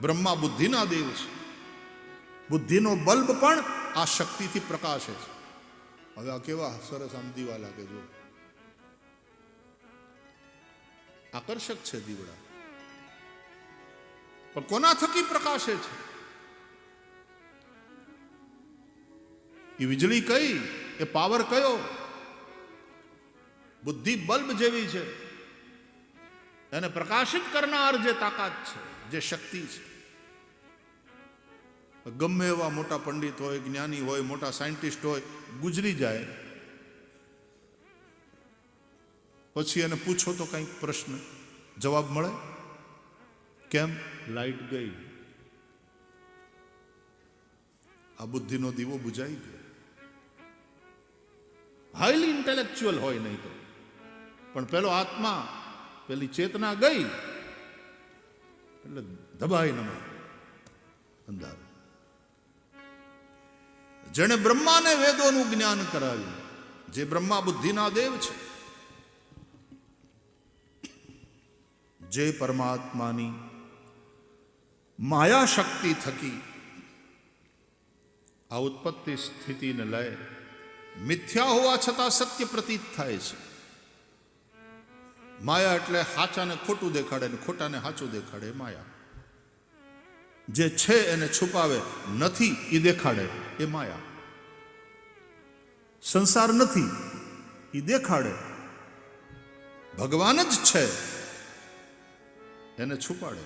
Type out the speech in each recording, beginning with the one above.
બ્રહ્મા બુદ્ધિના દેવ છે. બુદ્ધિનો બલ્બ પણ આ શક્તિથી પ્રકાશે છે. હવે આ કેવા સરસ આમ દીવા લાગે, જો આકર્ષક છે દીવડા, પણ કોના થકી પ્રકાશે છે? એ વીજળી કઈ, એ પાવર કયો? બુદ્ધિ બલ્બ જેવી છે, એને પ્રકાશિત કરનાર જે તાકાત છે, જે શક્તિ છે. ગમે એવા મોટા પંડિત હોય, જ્ઞાની હોય, મોટા સાયન્ટિસ્ટ હોય, ગુજરી જાય પછી એને પૂછો તો કંઈક પ્રશ્ન જવાબ મળે? કેમ? લાઈટ ગઈ, આ બુદ્ધિનો દીવો બુજાઈ ગયો. હાઈલી ઇન્ટેલેક્ચ્યુઅલ હોય નહીં તો, પણ પેલો આત્મા, પેલી ચેતના ગઈ એટલે દબાઈ નમે અંધારું. જેણે બ્રહ્માને વેદોનું જ્ઞાન કરાવ્યું, જે બ્રહ્મા બુદ્ધિના દેવ છે, જે પરમાત્માની માયા શક્તિ થકી આ ઉત્પત્તિ સ્થિતિને લય મિથ્યા હોવા છતાં સત્ય પ્રતીત થાય છે. માયા એટલે હાચાને ખોટું દેખાડે ને ખોટાને હાચું દેખાડે, માયા. જે છે એને છુપાવે, નથી એ દેખાડે, એ માયા. સંસાર નથી એ દેખાડે, ભગવાન જ છે એને છુપાડે.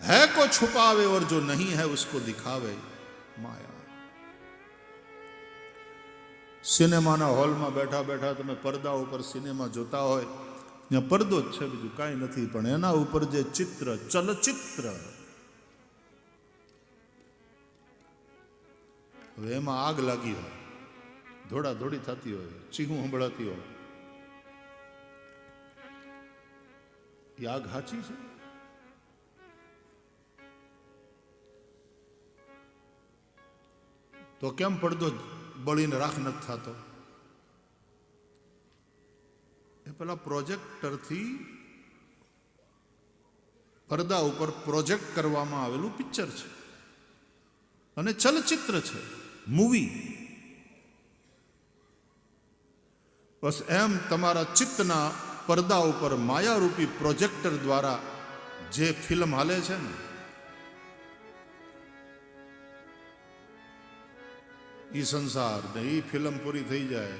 है को छुपावे और जो नहीं है उसको दिखावे, माया. સિનેમાના હોલમાં બેઠા બેઠા તમે પડદા ઉપર સિનેમા જોતા હોય, ત્યાં પડદો જ છે, બીજું કાંઈ નથી, પણ એના ઉપર જે ચિત્ર, ચલચિત્ર, હવે એમાં આગ લાગી હોય, ધોડાધોડી થતી હોય, ચીહું સંભળાતી હોય, એ આગ હાચી છે? તો કેમ પડદો બળીને રાખ નથી થતો? એ પેલા પ્રોજેક્ટરથી પડદા ઉપર પ્રોજેક્ટ કરવામાં આવેલું પિક્ચર છે અને ચલચિત્ર છે, મૂવી. બસ એમ તમારા ચિત્તના પડદા ઉપર માયારૂપી પ્રોજેક્ટર દ્વારા જે ફિલ્મ હાલે છે ને, એ સંસાર ને એ ફિલ્મ પૂરી થઈ જાય,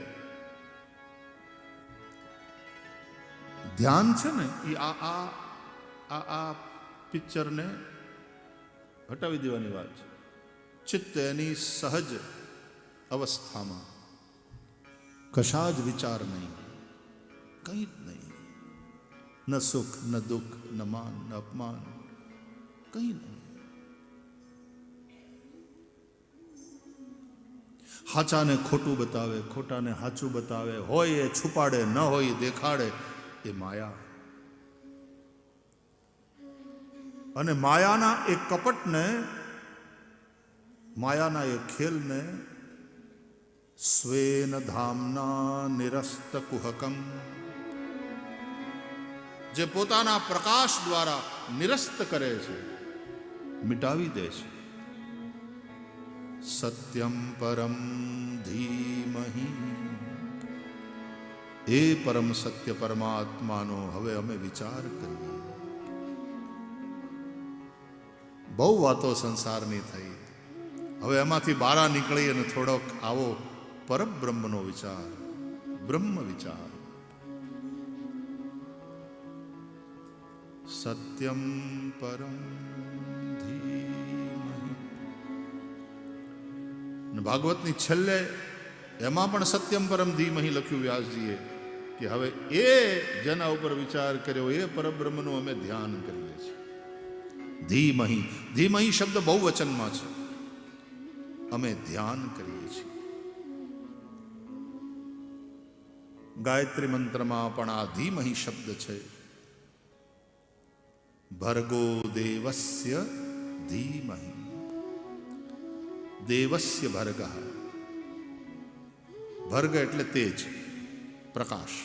ધ્યાન છે ને એ આ પિક્ચરને હટાવી દેવાની વાત છે. ચિત્ત એની સહજ અવસ્થામાં, કશા જ વિચાર નહીં, કંઈ જ નહીં, ન સુખ ન દુઃખ ન માન ન અપમાન, કંઈ નહીં. હાચાને ખોટું બતાવે, ખોટાને હાચું બતાવે, હોય એ છુપાડે, ન હોય એ દેખાડે, એ માયા. અને માયાના એ કપટને, માયાના એ ખેલને સ્વેન ધામના નિરસ્ત કુહકમ, જે પોતાના પ્રકાશ દ્વારા નિરસ્ત કરે છે, મિટાવી દે છે. સત્યમ પરમ ધીમહિ, એ પરમ સત્ય પરમાત્માનો હવે અમે વિચાર કરીએ. બહુ વાતો સંસારની થઈ, હવે એમાંથી બહાર નીકળી અને થોડોક આવો પરબ્રહ્મનો વિચાર, બ્રહ્મ વિચાર. સત્યમ પરમ ધીમહિ. ભાગવતની છેલ્લે એમાં પણ સત્યમ પરમ ધીમહિ લખ્યું વ્યાસજીએ કે હવે એ જેના ઉપર વિચાર કર્યો એ પરબ્રહ્મનું અમે ધ્યાન કરીએ છીએ. ધીમહિ, ધીમહિ શબ્દ બહુવચનમાં છે, અમે ધ્યાન કરીએ છીએ. ગાયત્રી મંત્રમાં પણ આ ધીમહિ શબ્દ છે. ભર્ગો દેવસ્ય ધીમહિ, દેવસ્ય ભર્ગ. ભર્ગ એટલે તેજ, પ્રકાશ.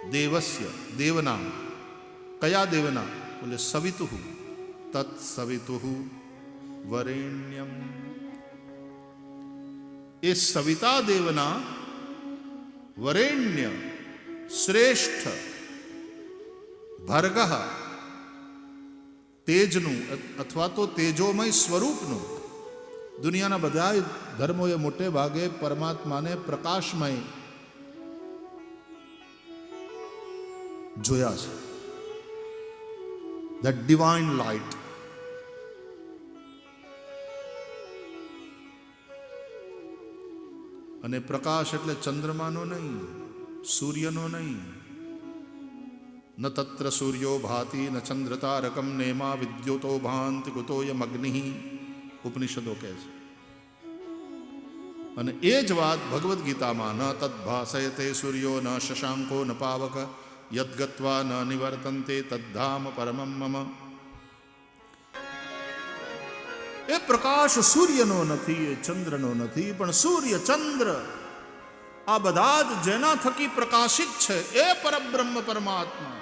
દેવસ્ય દેવના, કયા દેવના? બોલે સવિતુઃ તત્ સવિતુઃ વરેણ્યમ. એ સવિતા દેવના વરેણ્ય શ્રેષ્ઠ ભર્ગઃ તેજનું અથવા તો તેજોમય સ્વરૂપનું. દુનિયાના બધા ધર્મોએ મોટે ભાગે પરમાત્માને પ્રકાશમય જોયા છે. that divine light. અને પ્રકાશ એટલે ચંદ્રમાનો નહીં, સૂર્યનો નહીં. ન તત્ર સૂર્યો ભાતિ ન ચંદ્રતારકમ નેમા વિદ્યુતો ભાંતિ કુતોયમ અગ્નિ, ઉપનિષદો કહે છે. અને એ જ વાત ભગવદ્ ગીતામાં ન તદ્ભાસયતે સૂર્યો ન શશાંકો ન પાવક યદ્ગત્વા ન નિવર્તન્તે તદ્ધામ પરમમ મમ. એ પ્રકાશ સૂર્યનો નથી, એ ચંદ્રનો નથી, પણ સૂર્ય ચંદ્ર આ બધા જ જેના થકી પ્રકાશિત છે એ પરબ્રહ્મ પરમાત્મા.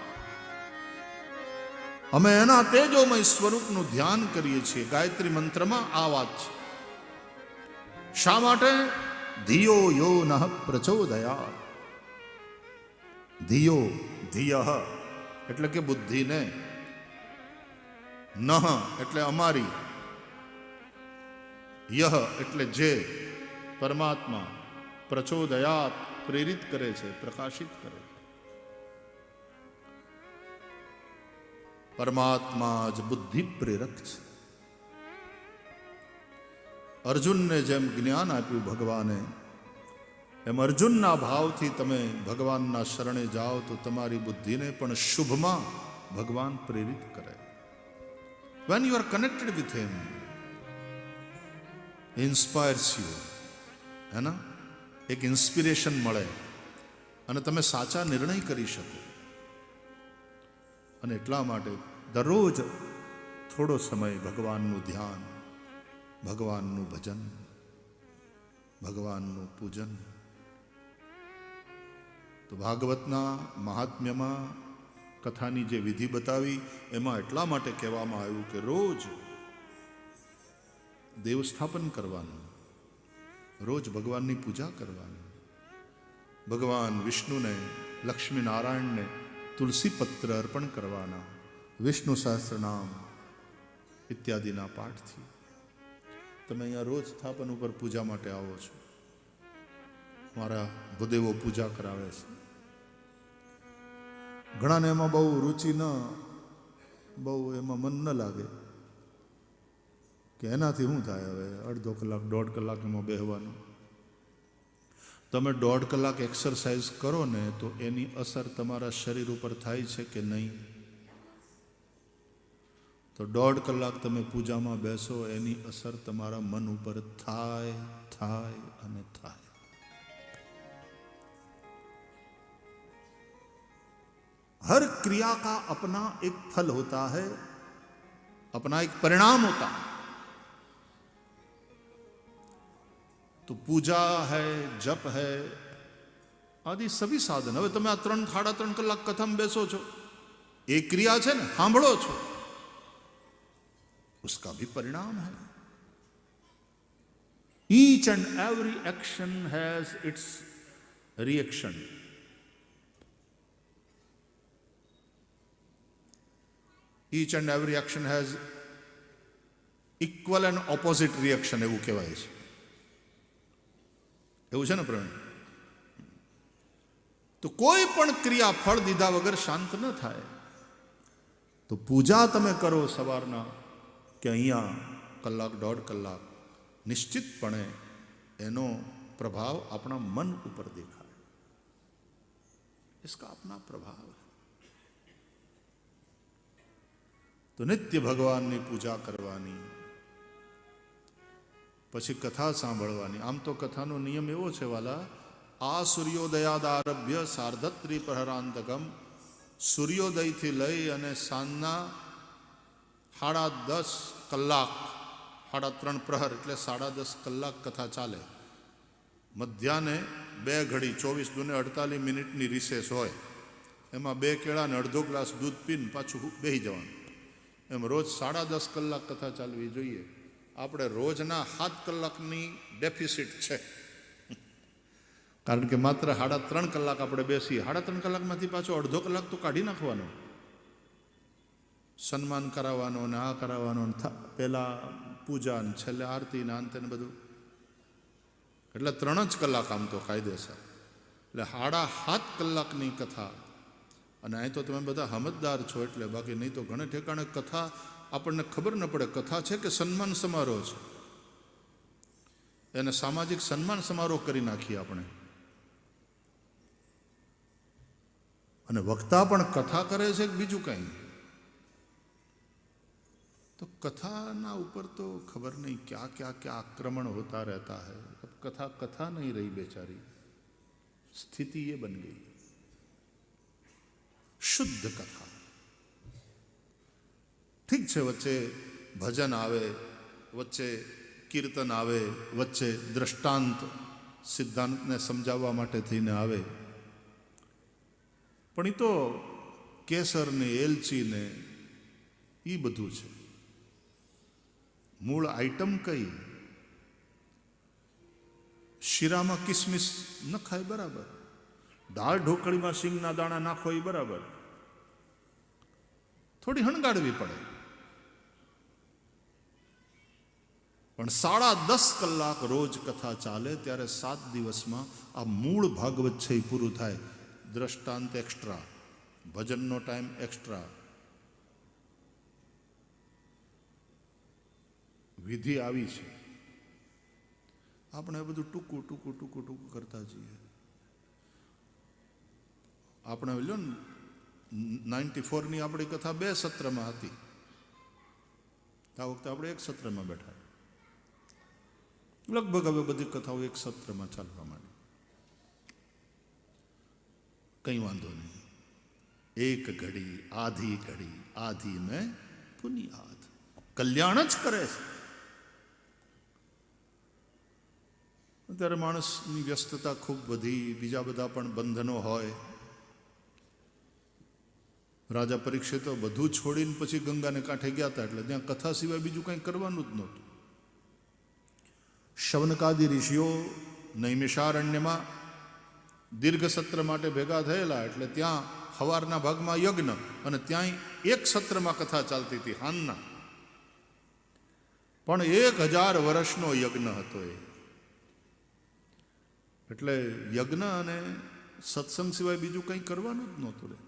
અમે એના તેજોમય સ્વરૂપનું ધ્યાન કરીએ છીએ. ગાયત્રી મંત્રમાં આ વાત છે. શા માટે? ધિયો યો નઃ પ્રચોદયાત. ધિયો ધિયઃ એટલે કે બુદ્ધિને, નઃ એટલે અમારી, યહ એટલે જે, પરમાત્મા પ્રચોદયાત પ્રેરિત કરે છે, પ્રકાશિત કરે. પરમાત્મા જ બુદ્ધિ પ્રેરક છે. અર્જુનને જેમ જ્ઞાન આપ્યું ભગવાને, એમ અર્જુનના ભાવથી તમે ભગવાનના શરણે જાઓ તો તમારી બુદ્ધિને પણ શુભમાં ભગવાન પ્રેરિત કરે. When you are connected with him, he inspires you. હે ના? એક ઇન્સ્પિરેશન મળે અને તમે સાચા નિર્ણય કરી શકો. અને એટલા માટે દરરોજ થોડો સમય ભગવાનનું ધ્યાન, ભગવાનનું ભજન, ભગવાનનું પૂજન. તો ભાગવતના મહાત્મ્યમાં કથાની જે વિધિ બતાવી એમાં એટલા માટે કહેવામાં આવ્યું કે રોજ દેવસ્થાપન કરવાનું, રોજ ભગવાનની પૂજા કરવાની. ભગવાન વિષ્ણુને, લક્ષ્મી નારાયણને તુલસી પત્ર અર્પણ કરવાના, વિષ્ણુ સહસ્રનામ ઇત્યાદિના પાઠથી. તમે અહીંયા રોજ સ્થાપન ઉપર પૂજા માટે આવો છો. મારા ભૂદેવો પૂજા કરાવે છે. ઘણાને એમાં બહુ રુચિ ન, બહુ એમાં મન ન લાગે કે એનાથી શું થાય. હવે અડધો કલાક 1.5 કલાક એમાં બેહવાનું. તમે 1.5 કલાક એક્સરસાઇઝ કરો ને તો એની અસર તમારા શરીર ઉપર થાય છે કે નહીં? તો 1.5 કલાક તમે પૂજામાં બેસો, એની અસર તમારા મન ઉપર થાય થાય અને થાય. हर क्रिया का अपना एक फल होता है, अपना एक परिणाम होता है. तो पूजा है, जप है आदि सभी साधन. હવે તમે આ 3-3.5 કલાક કથામાં બેસો છો, એ ક્રિયા છે ને, સાંભળો છો, उसका भी परिणाम है. Each and every action has its reaction. Each and every action has equal and opposite reaction, એવું કહેવાય છે. એવું છે ને પ્રવીણ? તો કોઈ પણ ક્રિયા ફળ દીધા વગર શાંત ન થાય. તો પૂજા તમે કરો સવારના કે અહીંયા 1-1.5 કલાક, નિશ્ચિતપણે એનો પ્રભાવ આપણા મન ઉપર દેખાય. इसका अपना प्रभाव है. તો નિત્ય ભગવાનની પૂજા કરવાની, પછી કથા સાંભળવાની. આમ તો કથાનો નિયમ એવો છે વાલા, આ સૂર્યોદયાદારભ્ય સાર્ધત્રી પ્રહરાંતકમ, સૂર્યોદયથી લઈ અને સાંજના 10:30 કલાક, 3.5 પ્રહર એટલે 10.5 કલાક કથા ચાલે. મધ્યાહને 2 ઘડી 24 દુને 48 મિનિટની રિસેસ હોય. એમાં 2 કેળા ને અડધો ગ્લાસ દૂધ પીને પાછું બેસી જવાનું. એમ રોજ 10.5 કલાક કથા ચાલવી જોઈએ. આપણે રોજના 7 કલાકની ડેફિસિટ છે, કારણ કે માત્ર 3.5 કલાક આપણે બેસીએ. 3.5 કલાકમાંથી પાછો અડધો કલાક તો કાઢી નાખવાનો, સન્માન કરાવવાનો ને આ કરાવવાનો, પહેલાં પૂજા ને છેલ્લે આરતી ને અંતે ને બધું, એટલે 3 જ કલાક આમ તો કાયદેસર. એટલે 7.5 કલાકની કથા. અને અહીં તો તમે બધા સમજદાર છો એટલે, બાકી નહીં તો ઘણે ઠેકાણે કથા આપણને ખબર ન પડે. કથા છે કે સન્માન સમારોહ છે, એને સામાજિક સન્માન સમારોહ કરી નાખીએ આપણે. અને વક્તા પણ કથા કરે છે કે બીજું કંઈ, तो कथा ऊपर तो खबर नहीं क्या क्या क्या आक्रमण होता रहता है. अब कथा कथा नहीं रही बेचारी, स्थिति ये बन गई. शुद्ध कथा ठीक है, वच्चे भजन आवे, वच्चे कीर्तन आवे, वच्चे दृष्टांत सिद्धांत ने समझावा माटे थईने आवे, पण तो केसर ने एलची ने ई बधुं छे. मूल आइटम कई, शीरा में किसमिस न खाय बराबर, दाल ढोकड़ी में सींगना दाणा नाखो ई बराबर, थोड़ी हणगाड़वी पड़े. पण 10.5 कलाक रोज कथा चाले त्यारे 7 दिवस में आ मूल भागवत छे पूरुं थाय. दृष्टांत एक्स्ट्रा, भजन नो टाइम एक्स्ट्रा, विधि आवी छे. આપણે બધું ટૂંકું ટૂંકું ટૂંકું ટૂંકું કરતા જઈએ. આપણે લ્યો ને 94ની આપણી કથા 2 સત્રમાં હતી, આ વખતે આપણે 1 સત્રમાં બેઠા. લગભગ હવે બધી કથાઓ 1 સત્રમાં ચાલવા માંડી. કંઈ વાંધો નહીં, એક ઘડી આધી મેં પુનિયાદ, કલ્યાણ જ કરે છે. અત્યારે માણસની વ્યસ્તતા ખૂબ વધી, બીજા બધા પણ બંધનો હોય. રાજા પરીક્ષિતો બધું છોડીને પછી ગંગાને કાંઠે ગયા હતા, એટલે ત્યાં કથા સિવાય બીજું કંઈ કરવાનું જ નહોતું. શૌનકાદિ ઋષિઓ નૈમિષારણ્યમાં દીર્ઘ સત્ર માટે ભેગા થયેલા, એટલે ત્યાં સવારના ભાગમાં યજ્ઞ, અને ત્યાંય 1 સત્રમાં કથા ચાલતી હતી હાનના. પણ 1000 વર્ષનો યજ્ઞ હતો એ. એટલે યજ્ઞ અને સત્સંગ સિવાય બીજું કંઈ કરવાનું જ નહોતું રે.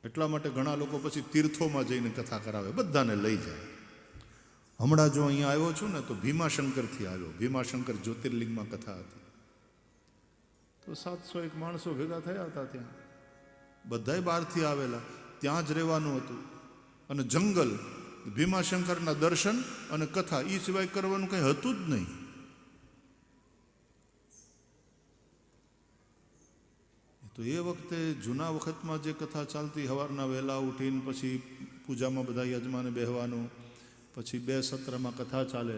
એટલા માટે ઘણા લોકો પછી તીર્થોમાં જઈને કથા કરાવે, બધાને લઈ જાય. હમણાં જો અહીંયા આવ્યો છું ને તો ભીમાશંકરથી આવ્યો. ભીમાશંકર જ્યોતિર્લિંગમાં કથા હતી, તો 701 માણસો ભેગા થયા હતા ત્યાં, બધાય બહારથી આવેલા. ત્યાં જ રહેવાનું હતું, અને જંગલ, ભીમાશંકરના દર્શન અને કથા એ સિવાય કરવાનું કંઈ હતું જ નહીં. તો એ વખતે જૂના વખતમાં જે કથા ચાલતી, સવારના વહેલા ઉઠીને પછી પૂજામાં બધા યજમાને બેહવાનું, પછી 2 સત્રમાં કથા ચાલે,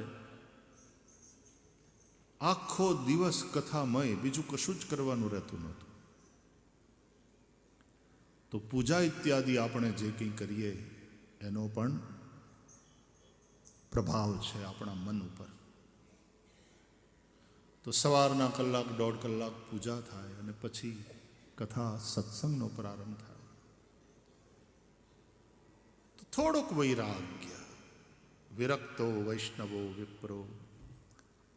આખો દિવસ કથામય, બીજું કશું જ કરવાનું રહેતું નહોતું. તો પૂજા ઇત્યાદિ આપણે જે કંઈ કરીએ એનો પણ પ્રભાવ છે આપણા મન ઉપર. તો સવારના 1-1.5 કલાક પૂજા થાય, અને પછી કથા સત્સંગનો પ્રારંભ થાય. તો થોડોક વૈરાગ્ય, વિરક્તો વૈષ્ણવો વિપ્રો,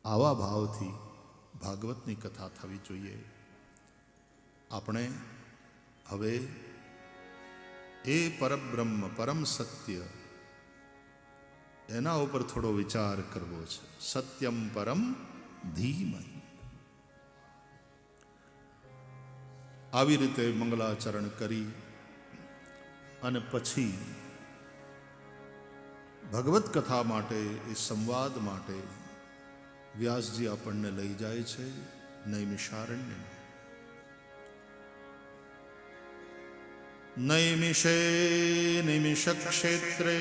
આવા ભાવથી ભાગવતની કથા થવી જોઈએ. આપણે હવે એ પરબ્રહ્મ, પરમ સત્ય, એના ઉપર થોડો વિચાર કરવો છે. સત્યમ પરમ ધીમહિ. આવી રીતે મંગલાચરણ કરી અને પછી ભગવત કથા માટે, એ સંવાદ માટે વ્યાસજી આપણને લઈ જાય છે નૈમિષારણ્યમાં. નૈમિષે નિમિષ ક્ષેત્રે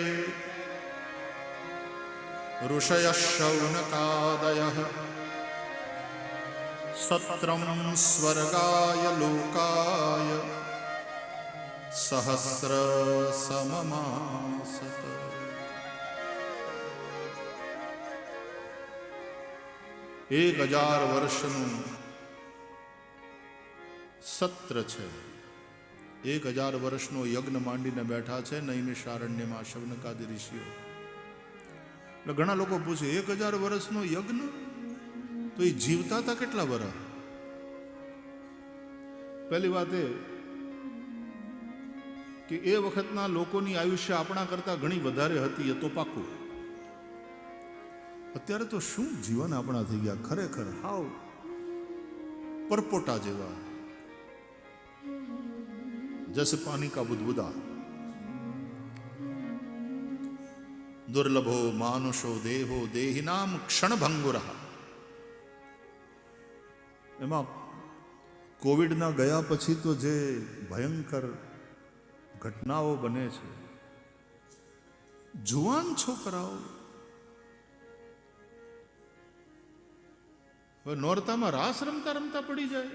ઋષય શૌનકાદય સત્રમ સ્વર્ગાય લોકાય સહસ્ર સમમાસત. 1000 વર્ષનું સત્ર છે. 1000 વર્ષનો યજ્ઞ માંડીને બેઠા છે નૈમિષારણ્યમાં શૌનકાદિ ઋષિઓ. એટલે ઘણા લોકો પૂછે 1000 વર્ષનો યજ્ઞ, તો એ જીવતા હતા કેટલા વર્ષ? પહેલી વાત એ કે એ વખતના લોકોની આયુષ્ય આપણા કરતા ઘણી વધારે હતી, એ તો પાકું. અત્યારે તો શું જીવન આપણા થઈ ગયા, ખરેખર હાવ પરપોટા જેવા. જૈસે પાણી કા બુદબુદા. દુર્લભો માનુષો દેહો દેહિનામ ક્ષણભંગુરઃ. એમાં કોવિડના ગયા પછી તો જે ભયંકર ઘટનાઓ બને છે, જુવાન છોકરાઓ હવે નોરતામાં રાસ રમતા રમતા પડી જાય,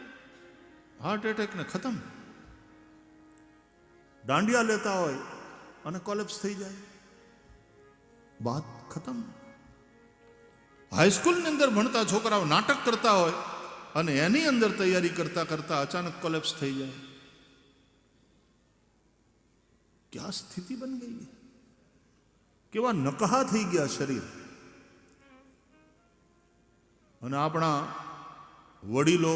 હાર્ટ એટેક ને ખતમ. દાંડિયા લેતા હોય અને કોલેપ્સ થઈ જાય, બાત ખતમ. હાઈસ્કૂલની અંદર ભણતા છોકરાઓ નાટક કરતા હોય અને એની અંદર તૈયારી કરતા કરતા અચાનક કોલેપ્સ થઈ જાય. ક્યાં સ્થિતિ બની ગઈ, કેવા નકહા થઈ ગયા શરીર. અને આપણા વડીલો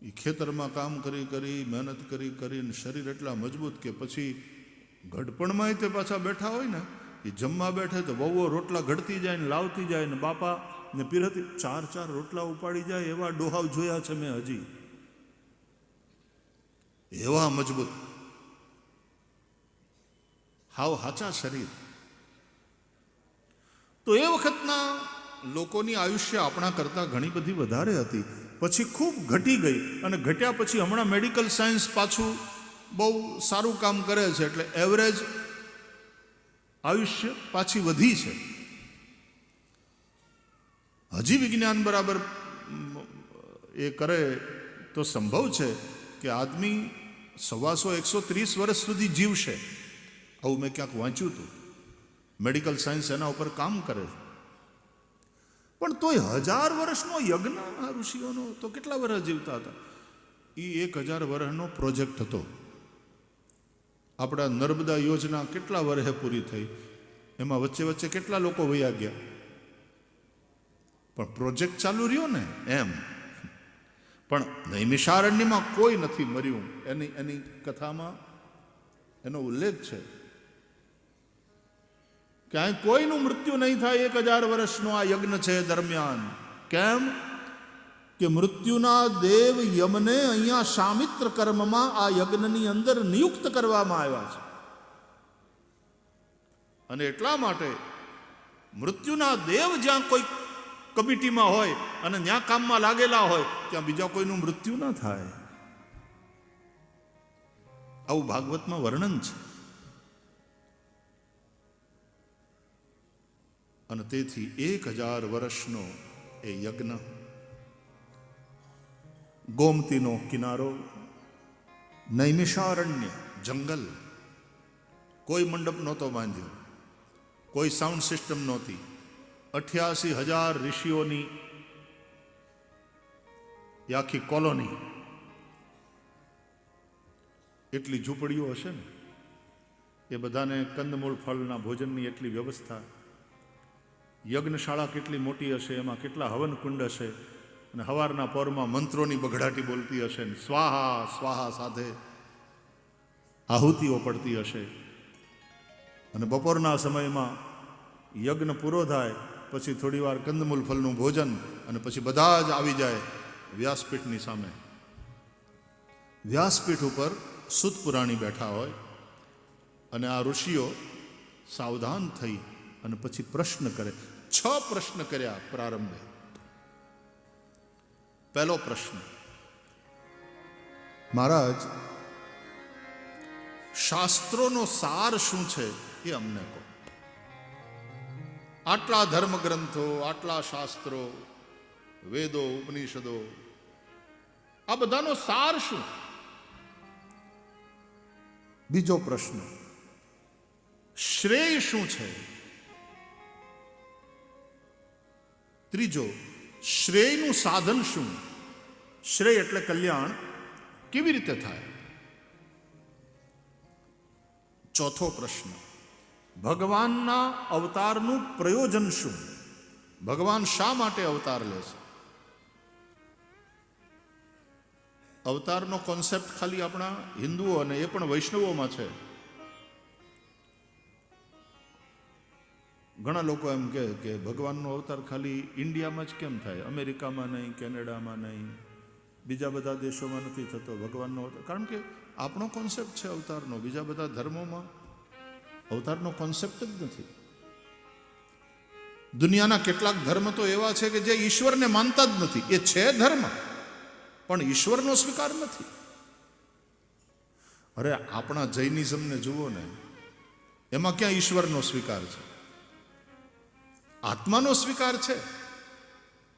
એ ખેતરમાં કામ કરી કરી મહેનત કરી કરીને શરીર એટલા મજબૂત કે પછી ઘડપણમાં તે પાછા બેઠા હોય ને, એ જમવા બેઠે તો વહુઓ રોટલા ઘડતી જાય ને લાવતી જાય ને બાપા ને પીરતી 4 રોટલા ઉપાડી જાય. એવા ડોહાવ જોયા છે મેં હજી, એવા મજબૂત, હાવ હાચા શરીર. તો એ વખતના લોકોની આયુષ્ય આપણા કરતાં ઘણી બધી વધારે હતી, પછી ખૂબ ઘટી ગઈ. અને ઘટ્યા પછી હમણાં મેડિકલ સાયન્સ પાછું બહુ સારું કામ કરે છે, એટલે એવરેજ આયુષ્ય પાછી વધી છે. હજી વિજ્ઞાન બરાબર એ કરે તો સંભવ છે કે આદમી 125-130 વર્ષ સુધી જીવશે. આવું મેં ક્યાંક વાંચ્યું હતું. મેડિકલ સાયન્સ એના ઉપર કામ કરે છે. પણ તોય 1000 વર્ષનો યજ્ઞ આ ઋષિઓનો, તો કેટલા વર્ષ જીવતા હતા? એ 1000 વર્ષનો પ્રોજેક્ટ હતો. આપણા નર્મદા યોજના કેટલા વર્ષે પૂરી થઈ, એમાં વચ્ચે વચ્ચે કેટલા લોકો વયા ગયા, પણ પ્રોજેક્ટ ચાલુ રહ્યો ને એમ. પણ નૈમિષારણ્યમાં કોઈ નથી મર્યું, એની કથામાં એનો ઉલ્લેખ છે કે અહીં કોઈનું મૃત્યુ નહીં થાય 1000 વર્ષનો આ યજ્ઞ છે દરમિયાન. કેમ કે મૃત્યુના દેવ યમને અહીંયા શામિત્ર કર્મમાં આ યજ્ઞની અંદર નિયુક્ત કરવામાં આવ્યા છે. અને એટલા માટે મૃત્યુના દેવ જ્યાં કોઈ કમિટીમાં હોય અને ત્યાં કામમાં લાગેલા હોય, ત્યાં બીજા કોઈનું મૃત્યુ ના થાય. આવું ભાગવતમાં વર્ણન છે. અને તેથી 1000 વર્ષનો એ યજ્ઞ, ગોમતીનો કિનારો, નૈમિષારણ્ય જંગલ, કોઈ મંડપ નહોતો બાંધ્યો, કોઈ સાઉન્ડ સિસ્ટમ નહોતી. 88,000 ઋષિઓની એ આખી કોલોની, એટલી ઝૂંપડીઓ હશે ને, એ બધાને કંદમૂળ ફળના ભોજનની એટલી વ્યવસ્થા. યજ્ઞશાળા કેટલી મોટી હશે, એમાં કેટલા હવન કુંડ હશે, અને હવારના પહોરમાં મંત્રોની બઘડાટી બોલતી હશે ને સ્વાહા સ્વાહા સાથે આહુતિઓ પડતી હશે. અને બપોરના સમયમાં યજ્ઞ પૂરો થાય પછી થોડી વાર કંદમૂળ ફળનું ભોજન, અને પછી બધા જ આવી જાય વ્યાસપીઠની સામે. વ્યાસપીઠ ઉપર સુત પુરાણી બેઠા હોય અને આ ઋષિઓ સાવધાન થઈ અને પછી પ્રશ્ન કરે. 6 પ્રશ્ન કર્યા પ્રારંભે. પહેલો પ્રશ્ન, મહારાજ શાસ્ત્રોનો સાર શું છે એ અમને કહો. આટલા ધર્મ ગ્રંથો, આટલા શાસ્ત્રો, વેદો, ઉપનિષદો, આ બધાનો સાર શું? બીજો પ્રશ્ન, શ્રેય શું છે? ત્રીજો, શ્રેયનું સાધન શું? શ્રેય એટલે કલ્યાણ કેવી રીતે થાય? ચોથો પ્રશ્ન, ભગવાનના અવતારનું પ્રયોજન શું? ભગવાન શા માટે અવતાર લે છે? અવતારનો કોન્સેપ્ટ ખાલી આપણા હિન્દુઓ અને એ પણ વૈષ્ણવોમાં છે. ઘણા લોકો એમ કહે કે ભગવાનનો અવતાર ખાલી ઇન્ડિયામાં જ કેમ થાય, અમેરિકામાં નહીં, કેનેડામાં નહીં, બીજા બધા દેશોમાં નથી થતો ભગવાનનો અવતાર? કારણ કે આપણો કોન્સેપ્ટ છે અવતારનો. બીજા બધા ધર્મોમાં અવતારનો કોન્સેપ્ટ જ નથી. દુનિયાના કેટલાક ધર્મ તો એવા છે કે જે ઈશ્વરને માનતા જ નથી. એ છે ધર્મ પણ ઈશ્વરનો સ્વીકાર નથી. અરે આપણા જૈનિઝમને જુઓ ને, એમાં ક્યાં ઈશ્વરનો સ્વીકાર છે? આત્માનો સ્વીકાર છે.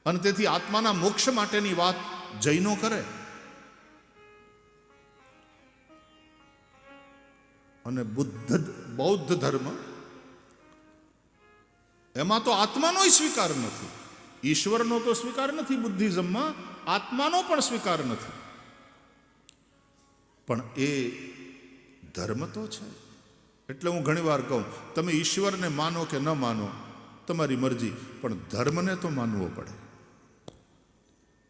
અને તેથી આત્માના મોક્ષ માટેની વાત જૈનો કરે. અને બૌદ્ધ ધર્મ, એમાં તો આત્માનો સ્વીકાર નથી. ઈશ્વરનો તો સ્વીકાર નથી બુદ્ધિઝમમાં, આત્માનો પણ સ્વીકાર નથી. પણ એ ધર્મ તો છે. એટલે હું ઘણી વાર કહું, તમે ઈશ્વરને માનો કે ન માનો તમારી મરજી, પણ ધર્મને તો માનવો પડે.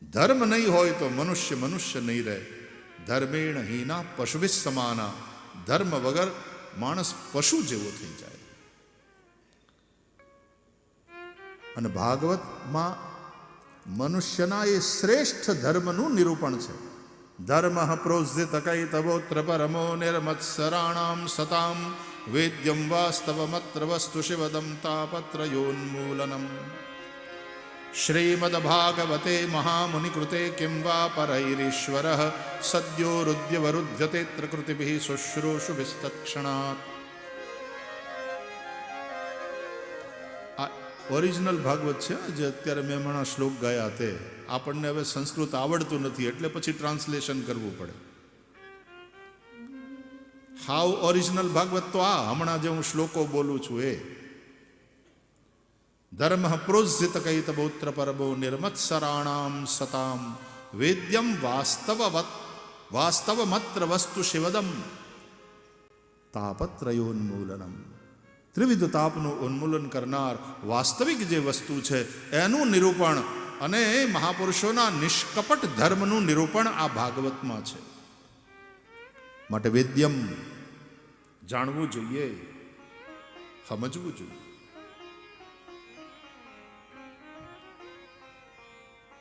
ધર્મ નહીં હોય તો મનુષ્ય મનુષ્ય નહીં રહે. ધર્મેણ હીના પશુભિ સમાના. ધર્મ વગર માણસ પશુ જેવો થઈ જાય. અને ભાગવતમાં મનુષ્યના એ શ્રેષ્ઠ ધર્મનું નિરૂપણ છે. ધર્મ પ્રોજિત કૈતવોત્ર પરમો નિર્મત્સરાણામ સતામ વેદ્યમ વાસ્તવમત્ર વસ્તુ શિવદમ તાપત્રયોન્મૂલનમ. શ્રીમદ ભાગવતે મહામુનિકૃતે કિં વા પરૈરીશ્વર સદ્યો રુદ્યવરુધ્યતેત્ર કૃતિભિ શુશ્રૂષુભિસ્તત્ક્ષણાત. આ ઓરિજિનલ ભાગવત છે, જે અત્યારે મેં હમણાં શ્લોક ગાયા તે. આપણને હવે સંસ્કૃત આવડતું નથી એટલે પછી ટ્રાન્સલેશન કરવું પડે. હાવ ઓરિજિનલ ભાગવત તો આ હમણાં જે હું શ્લોકો બોલું છું એ. ધર્મ પ્રોજિત કૈતવોત્ર પરમો નિર્મત્સરાણામ સતામ વેદ્યમ વાસ્તવમત્ર વસ્તુ શિવદમ તાપત્રયોન્મૂલનમ. ત્રિવિધ તાપનું ઉન્મૂલન કરનાર વાસ્તવિક જે વસ્તુ છે એનું નિરૂપણ અને મહાપુરુષોના નિષ્કપટ ધર્મનું નિરૂપણ આ ભાગવતમાં છે. માટે વેદ્યમ જાણવું જોઈએ, સમજવું જોઈએ.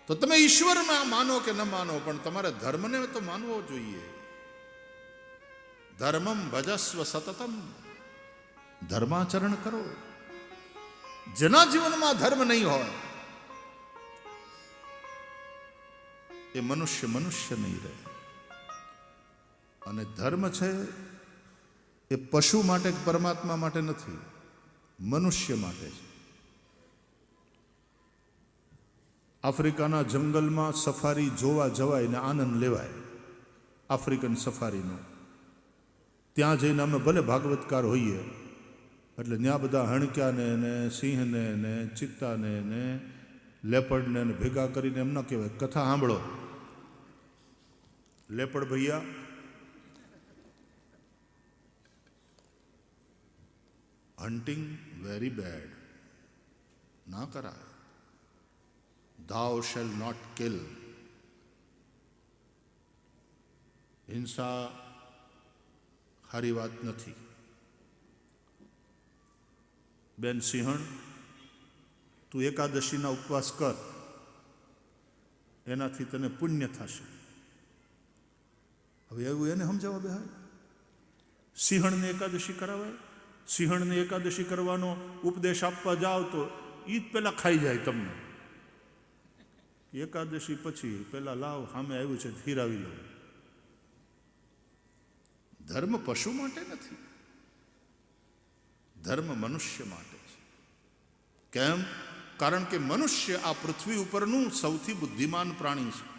તો તમે ઈશ્વરમાં માનો કે ન માનો, પણ તમારે ધર્મને તો માનવો જોઈએ. ધર્મમ ભજસ્વ સતતમ. ધર્માચરણ કરો. જેના જીવનમાં ધર્મ નહીં હોય એ મનુષ્ય મનુષ્ય નહીં રહે. અને ધર્મ છે એ પશુ માટે પરમાત્મા માટે નથી, મનુષ્ય માટે છે. આફ્રિકાના જંગલમાં સફારી જોવા જવાય ને આનંદ લેવાય, આફ્રિકન સફારીનો. ત્યાં જઈને અમે ભલે ભાગવતકાર હોઈએ, એટલે ત્યાં બધા હણક્યાને ને સિંહને ને ચિત્તાને ને લેપડને ભેગા કરીને એમ ન કહેવાય, કથા સાંભળો લેપડ ભૈયા, હન્ટિંગ વેરી બેડ, ના કરાય. Thou shall not kill. હિંસા સારી વાત નથી. બેન સિંહણ, તું એકાદશીના ઉપવાસ કર, એનાથી તને પુણ્ય થશે. હવે એવું એને સમજાવવા બેહાય? સિંહણને એકાદશી કરાવાય? સિંહણને એકાદશી કરવાનો ઉપદેશ આપવા જાઓ તો એ જ પેલા ખાઈ જાય તમને. એકાદશી પછી પેલા લાવ, સામે આવ્યું છે હીરાવી લો. ધર્મ પશુ માટે નથી, ધર્મ મનુષ્ય માટે છે. કેમ? કારણ કે મનુષ્ય આ પૃથ્વી ઉપરનું સૌથી બુદ્ધિમાન પ્રાણી છે.